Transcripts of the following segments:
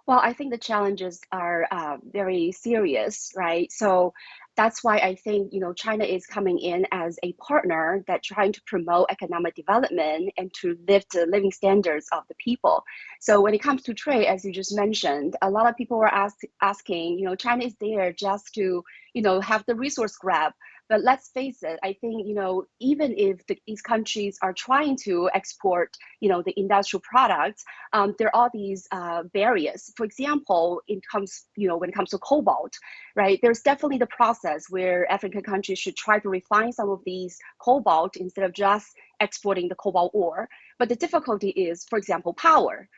Well, I think the challenges are very serious, right? So that's why I think China is coming in as a partner that trying to promote economic development and to lift the living standards of the people. So when it comes to trade, as you just mentioned, a lot of people were asking, China is there just to have the resource grab. But let's face it, I think even if these countries are trying to export the industrial products, there are these barriers. For example, when it comes to cobalt, right? There's definitely the process where African countries should try to refine some of these cobalt instead of just exporting the cobalt ore. But the difficulty is, for example, power.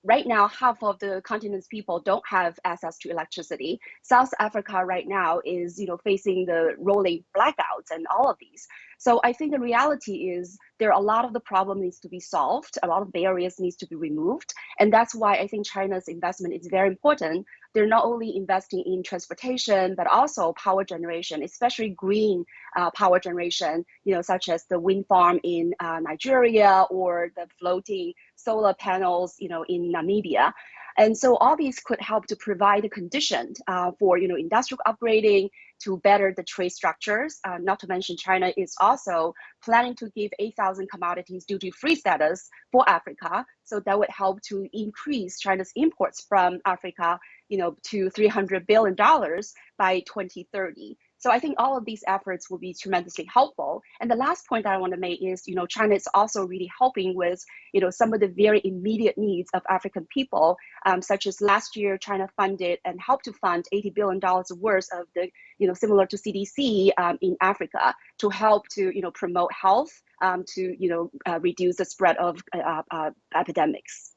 Right now, half of the continent's people don't have access to electricity. South Africa right now is, facing the rolling blackouts and all of these. So I think the reality is there are a lot of the problem needs to be solved, a lot of barriers needs to be removed, and that's why I think China's investment is very important. They're not only investing in transportation but also power generation, especially green power generation, such as the wind farm in Nigeria or the floating solar panels, in Namibia. And so all these could help to provide a condition for, industrial upgrading to better the trade structures. Not to mention China is also planning to give 8,000 commodities duty-free status for Africa. So that would help to increase China's imports from Africa, to $300 billion by 2030. So I think all of these efforts will be tremendously helpful. And the last point that I want to make is, China is also really helping with, some of the very immediate needs of African people, such as last year, China funded and helped to fund $80 billion worth of the, similar to CDC in Africa to help to, promote health, to, reduce the spread of epidemics.